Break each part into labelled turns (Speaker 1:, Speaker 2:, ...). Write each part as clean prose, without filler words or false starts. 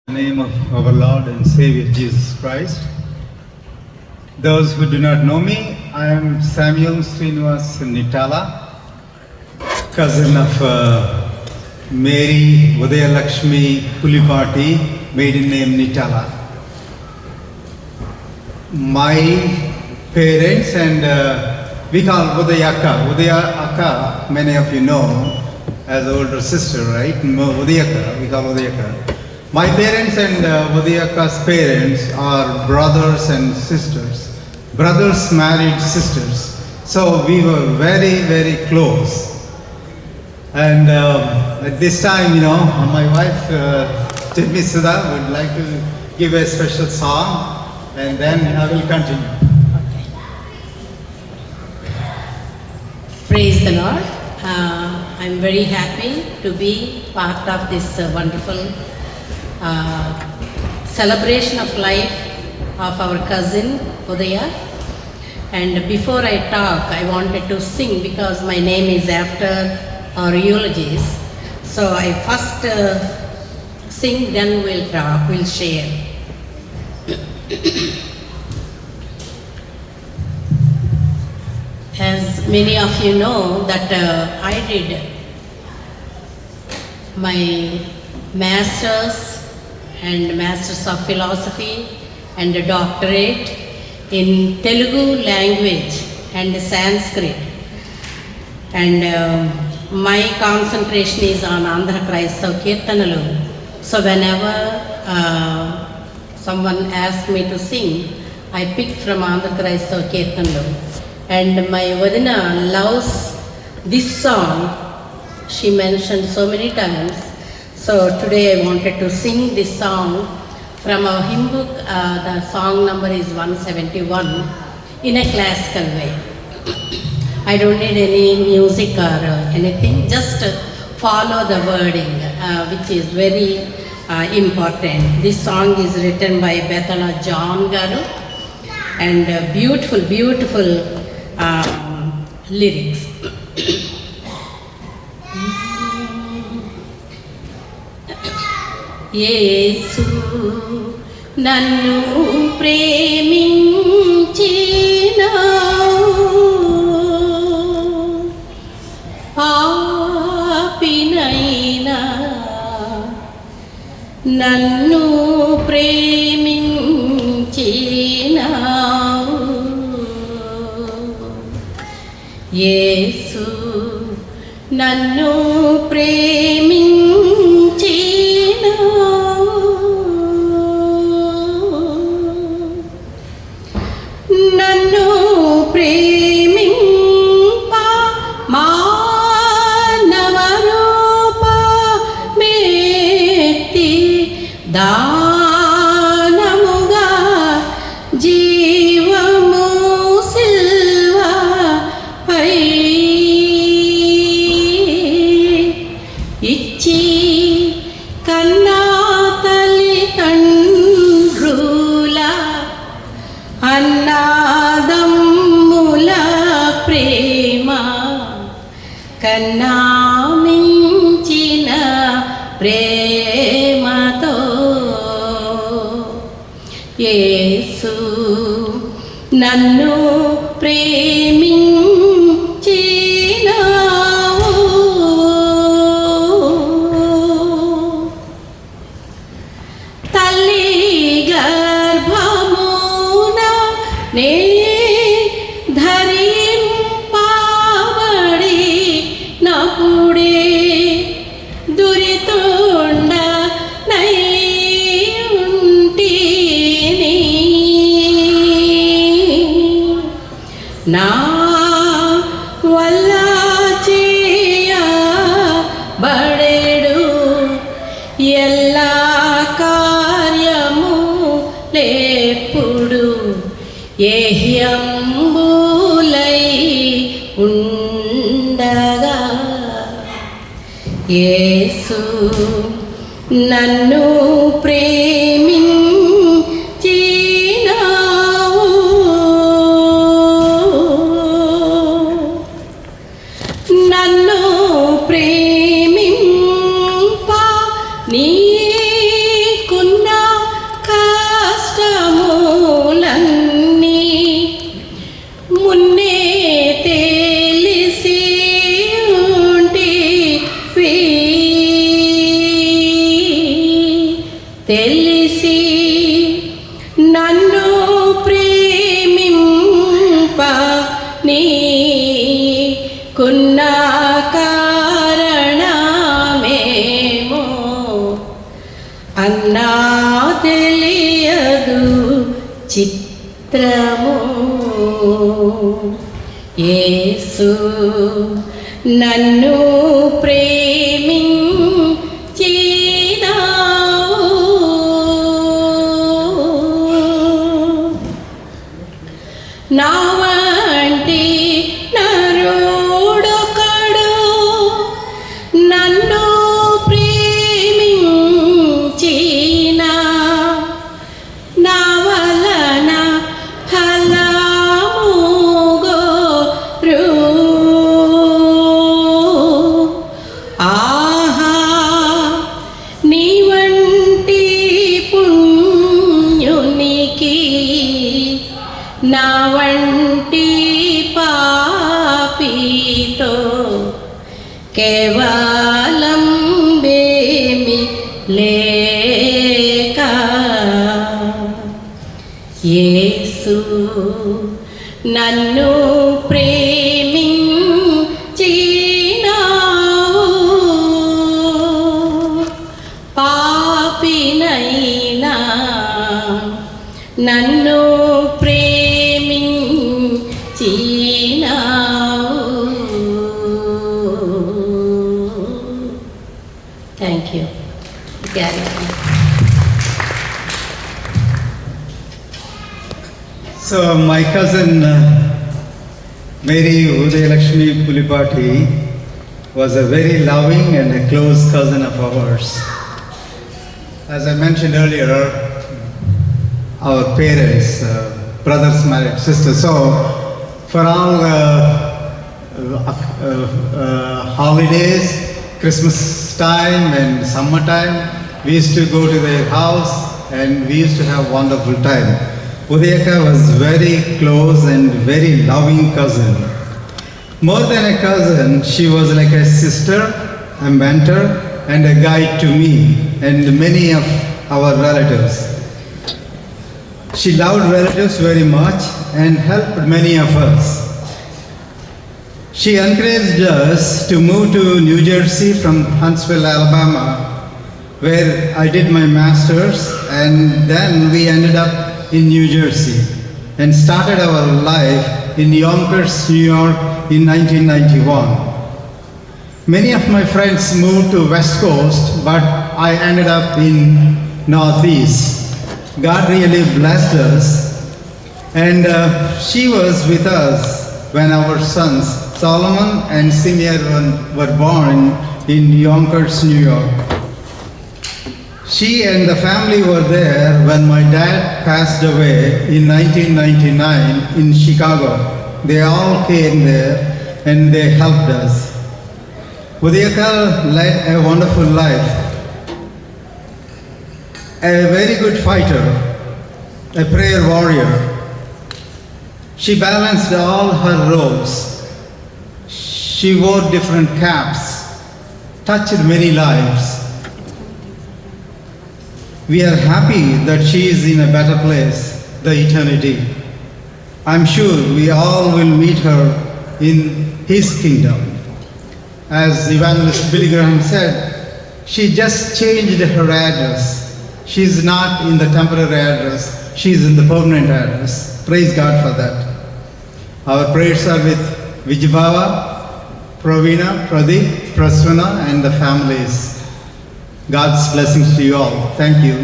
Speaker 1: In the name of our Lord and Savior Jesus Christ. Those who do not know me, I am Samuel Srinivas Nitala, cousin of Mary Udayalakshmi Pulipati, maiden name Nitala. My parents and we call Udayaka. Udayaka, many of you know as older sister, right? Udayaka, we call Udayaka. My parents and Udayaka's parents are brothers and sisters. Brothers married sisters. So we were very, very close. And at this time, my wife, Tidmi Sudha, would like to give a special song, and then I will continue.
Speaker 2: Praise the Lord. I'm very happy to be part of this wonderful celebration of life of our cousin Udaya. And before I talk, I wanted to sing because my name is after our eulogies. So I first sing, then we'll talk, we'll share. As many of you know that I did my master's and Masters of Philosophy and a doctorate in Telugu language and Sanskrit. And my concentration is on Andhra Kraistava Kirtanalu. So whenever someone asks me to sing, I pick from Andhra Kraistava Kirtanalu. And my Vadina loves this song. She mentioned so many times. So today I wanted to sing this song from our hymn book. The song number is 171 in a classical way. I don't need any music or anything, just follow the wording, which is very important. This song is written by Bethala John Garu, and beautiful, beautiful lyrics. యేసు నన్ను ప్రేమించినావు, పాపినైనా నన్ను ప్రేమించినావు. యేసు నన్ను నన్ను ప్రేమింప మానవ రూపమెత్తి దానముగా జీవము సిల్వపై ఇచ్చి కన్నా తల్లి తండ్రుల అన్నాదమ్ముల ప్రేమ కన్నా మించిన ప్రేమతో యేసు నన్ను ప్రేమించినావు. తల్లి గర్భమున నే ధరింపబడి నపుడే దురితోండ నై ఉంటిని. నా వల్ల చేయబడెడు ఎల్లా కార్యము లేప్పుడు ఏహ్యంబులై ఉండగా యేసు నన్ను ప్రేమించినావు. నన్ను ప్రేమింప నీకున్న తెలిసి నన్ను ప్రేమింప నీకున్న కారణమేమో అన్నా తెలియదు చిత్రము. యేసు నన్ను ప్రేమించినావు. నా వంటి నరుడొకడు నన్ను ప్రేమించిన నా వలన ఫలముగోరు. ఆహా నీ వంటి పుణ్యునికి నా వంటి పాపితో కేవలం బేమి లేక యేసు నన్ను ప్రేమించినావు. పాపినైనా నన్ను ప్రేమించినావు. Thank you.
Speaker 1: So my cousin Mary Udayalakshmi Pulipati was a very loving and a close cousin of ours. As I mentioned earlier, our parents, brothers married sisters. So for all holidays, Christmas time and summer time, we used to go to their house and we used to have wonderful time. Udayaka was very close and very loving cousin. More than a cousin, she was like a sister, a mentor and a guide to me and many of our relatives. She loved relatives very much and helped many of us. She encouraged us to move to New Jersey from Huntsville, Alabama, where I did my master's, and then we ended up in New Jersey and started our life in Yonkers, New York in 1991. Many of my friends moved to West Coast, but I ended up in Northeast. God really blessed us, and she was with us when our sons Solomon and Simeon were born in Yonkers, New York. She and the family were there when my dad passed away in 1999 in Chicago. They all came there and they helped us. Udayaka led a wonderful life, a very good fighter, a prayer warrior. She balanced all her roles. She wore different caps, touched many lives. We are happy that she is in a better place, the eternity. I'm sure we all will meet her in His kingdom. As Evangelist Billy Graham said, she just changed her address. She's not in the temporary address, she's in the permanent address. Praise God for that. Our prayers are with Vijibava, Pravina, Pradeep, Praswana and the families. God's blessings to you all. Thank you.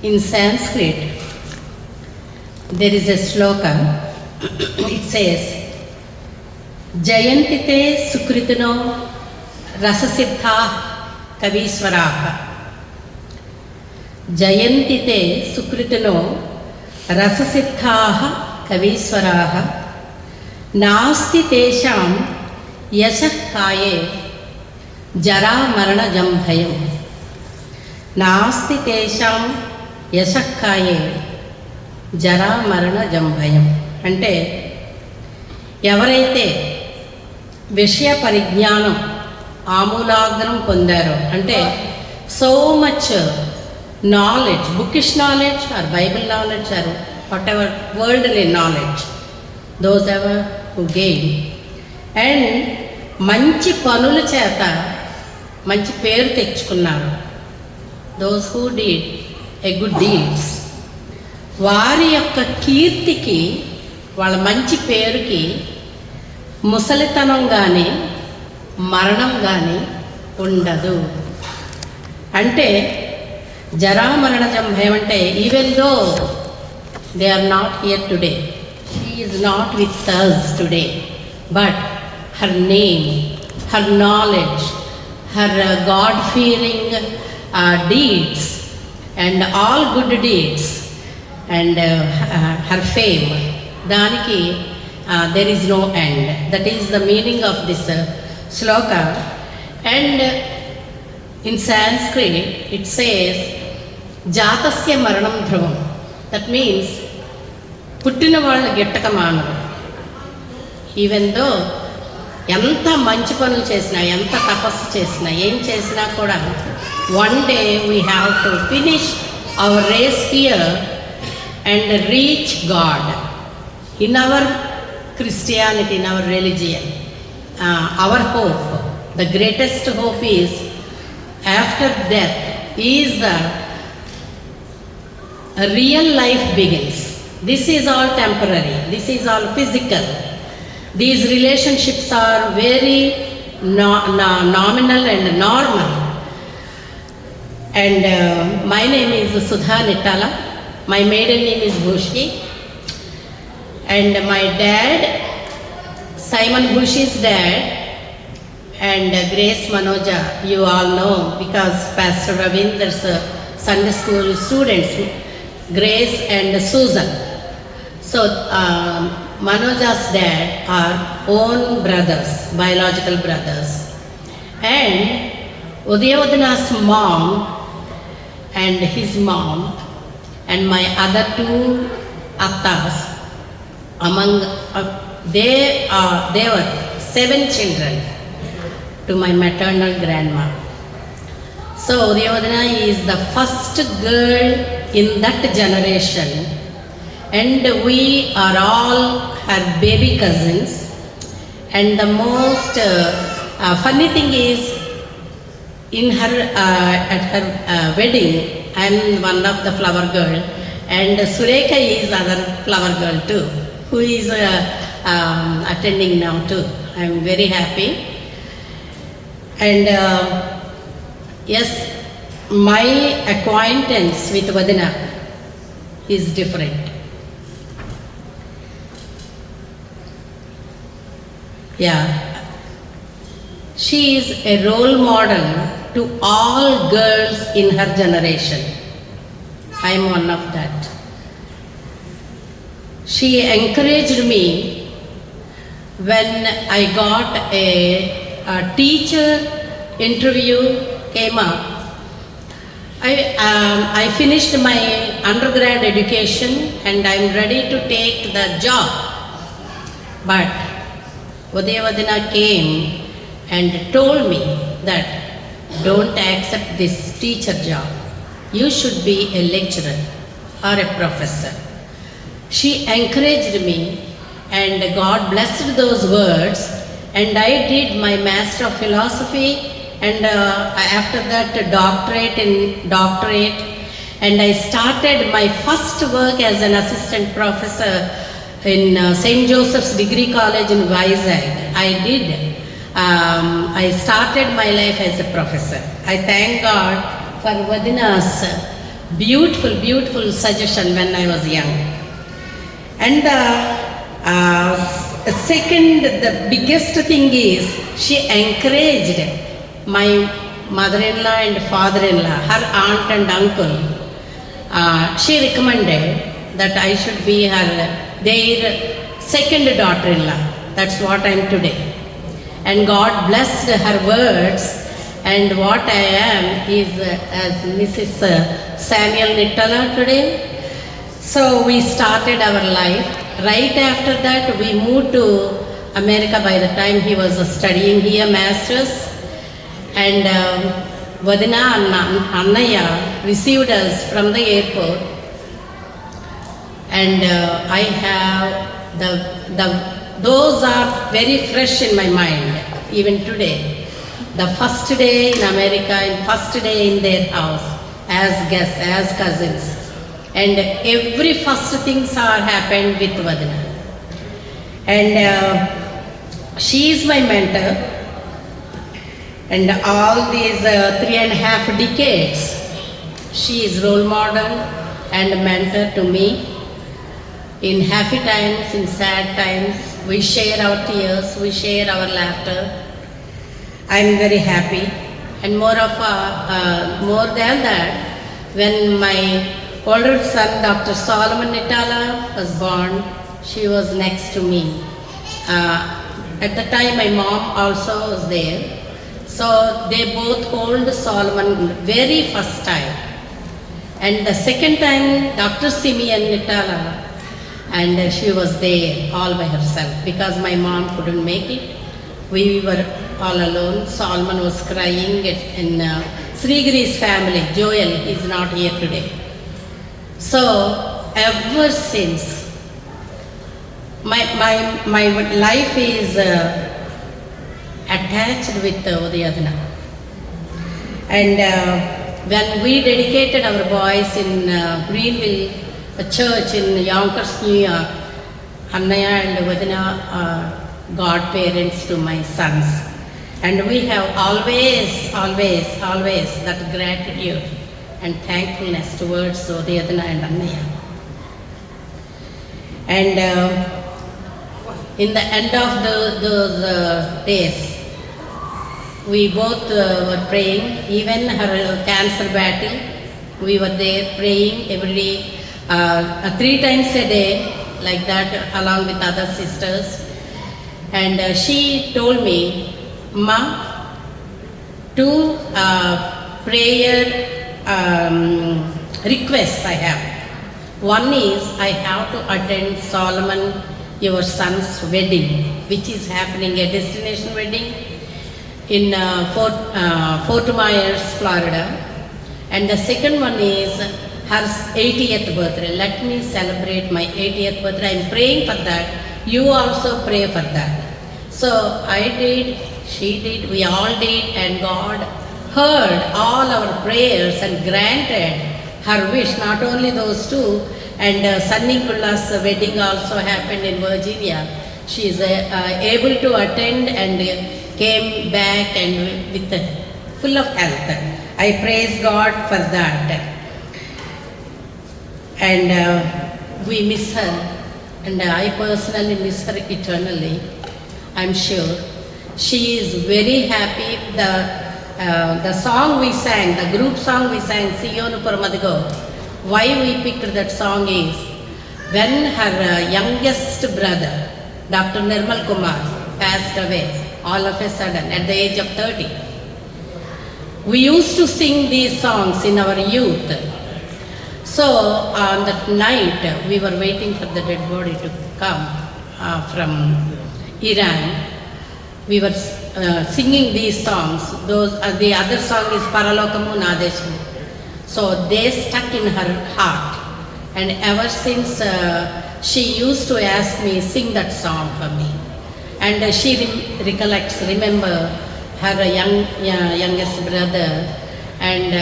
Speaker 2: In Sanskrit, there is a sloka. It says, Jayantite Sukritino Rasasiddha Kavishwaraha. Jayantite Sukritino Rasasiddha Kavishwaraha. नास्ति तेषां यशः काये जरा मरणजं भयं. नास्ति तेषां यशः काये జరా మరణ జంభయం. అంటే ఎవరైతే విషయ పరిజ్ఞానం ఆమూలాగ్రం పొందారో, అంటే so much knowledge, bookish knowledge or Bible knowledge or whatever worldly knowledge, those ever who gain, and మంచి పనుల చేత మంచి పేరు తెచ్చుకున్నారు. Those who did a good deeds, వారి యొక్క కీర్తికి, వాళ్ళ మంచి పేరుకి ముసలితనం కానీ మరణం కానీ ఉండదు. అంటే జరామరణజం భయం అంటే even though they are not here today, she is not with us today, but her name, her knowledge, her God fearing deeds and all good deeds and her fame, దానికి there is no end. That is the meaning of this shloka. And in Sanskrit it says jatasya maranam dhruvam. That means పుట్టిన వాళ్ళు గిట్టక మానరు. Even though ఎంత మంచి పనులు చేసినా, ఎంత తపస్సు చేసినా, ఏం చేసినా కూడా one day we have to finish our race here and reach God. In our Christianity, in our religion, our hope, the greatest hope is after death is the real life begins. This is all temporary, this is all physical. These relationships are very nominal and normal. And my name is Sudha Nittala, my maiden name is Bhushi. And my dad, Simon Bushy's dad, and Grace Manoja, you all know because Pastor Ravinder's Sunday school students, Grace and Susan. So Manoja's dad are own brothers, biological brothers. And Udayavadana's mom and his mom and my other two attas, among they were 7 children to my maternal grandma. So Udayavadana is the first girl in that generation, and we are all her baby cousins. And the most funny thing is, in her at her wedding, I am one of the flower girl, and Surekha is other flower girl too, who is attending now too. I am very happy. And yes, my acquaintance with Vadina is different. Yeah, she is a role model to all girls in her generation. I am one of that. She encouraged me when I got a teacher interview came up. I finished my undergrad education and I am ready to take the job. But Udayavadana came and told me that don't accept this teacher job. You should be a lecturer or a professor. She encouraged me and God blessed those words, and I did my Master of Philosophy and after that doctorate, and I started my first work as an assistant professor in St. Joseph's Degree College in Vizag. I started my life as a professor. I thank God for Vadina's beautiful suggestion when I was young. And second, the biggest thing is she encouraged my mother-in-law and father-in-law, her aunt and uncle. She recommended that I should be their second daughter-in-law. That's what I am today. And God blessed her words, and what I am is as Mrs. Samuel Nittala today. So we started our life. Right after that we moved to America by the time he was studying here, masters. And Vadina and Annaya received us from the airport. And I have those are very fresh in my mind, even today. The first day in America and first day in their house as guests, as cousins. And every first things are happened with Vadina. And she is my mentor. And all these 3.5 decades, she is role model and mentor to me. In happy times, in sad times, we share our tears, we share our laughter. I am very happy. And more than that, when my older son, Dr. Solomon Nitala, was born, she was next to me. At the time, my mom also was there. So they both hold Solomon very first time. And the second time, Dr. Simeon Nitala, and she was there all by herself because my mom couldn't make it. We were all alone. Solomon was crying in Srigiri's family. Joel is not here today. So ever since, my life is attached with Udayadana. And when we dedicated our boys in Greenville, a church in Yonkers, New York, Annaya and Vadina godparents to my sons. And we have always that gratitude and thankfulness towards Udayadana and Annaya. And in the end of those days, we both were praying, even her cancer battle, we were there praying every day, 3 times a day, like that, along with other sisters. And she told me, Ma, 2 prayer requests I have. One is I have to attend Solomon, your son's wedding, which is happening, a destination wedding in Fort Myers, Florida. And the second one is her 80th birthday. Let me celebrate my 80th birthday. I'm praying for that. You also pray for that. So I did, she did, we all did, and God heard all our prayers and granted her wish, not only those 2, and Sunny Kulla's wedding also happened in Virginia. She is able to attend and came back and with full of health. I praise God for that. And we miss her, and I personally miss her eternally, I'm sure. She is very happy. The song we sang, the group song we sang, Siyonu Paramadigo, why we picked that song is when her youngest brother, Dr. Nirmal Kumar, passed away all of a sudden at the age of 30. We used to sing these songs in our youth. So on that night, we were waiting for the dead body to come from Iran. We were singing these songs. The other song is Paralokamu Nadesham. So they stuck in her heart. And ever since, she used to ask me, sing that song for me. And she remember her youngest brother. And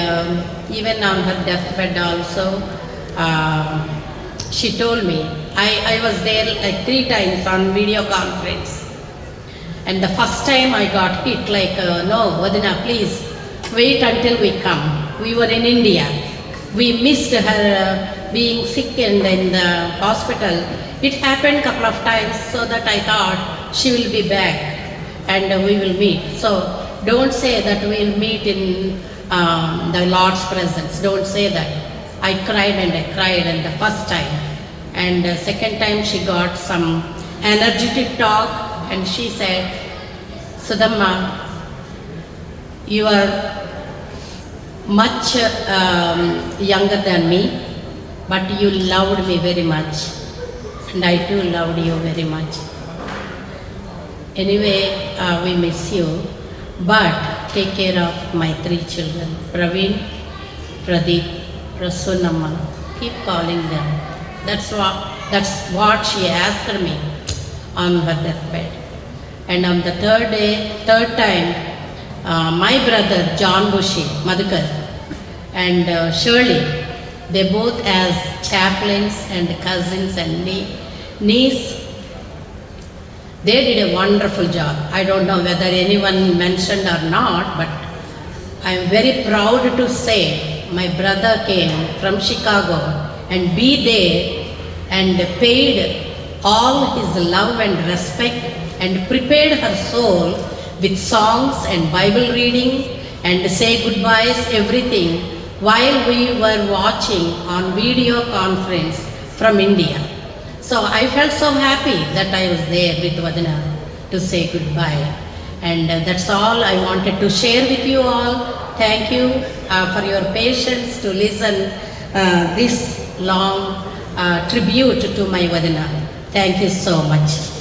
Speaker 2: even on her deathbed also, she told me, I was there like 3 times on video conference. And the first time I got hit like, no, Vadina, please wait until we come. We were in India. We missed her being sick and in the hospital. It happened a couple of times, so that I thought she will be back and we will meet. So don't say that we will meet in the Lord's presence. Don't say that. I cried and the first time. And the second time she got some energetic talk and she said, Sudamma, you are much younger than me, but you loved me very much, and I too loved you very much. Anyway, we miss you, but take care of my 3 children, Praveen, Pradeep, Prasunamma. Keep calling them. That's what she asked me on her deathbed. And on the third time, my brother John Bushi, Madhukar, and Shirley, they both as chaplains and cousins and niece, they did a wonderful job. I don't know whether anyone mentioned or not, but I am very proud to say my brother came from Chicago and be there and paid all his love and respect and prepared her soul with songs and Bible reading and say goodbyes, everything, while we were watching on video conference from India. So I felt so happy that I was there with Vadana to say goodbye. And that's all I wanted to share with you all. Thank you for your patience to listen this long tribute to my Vadana. Thank you so much.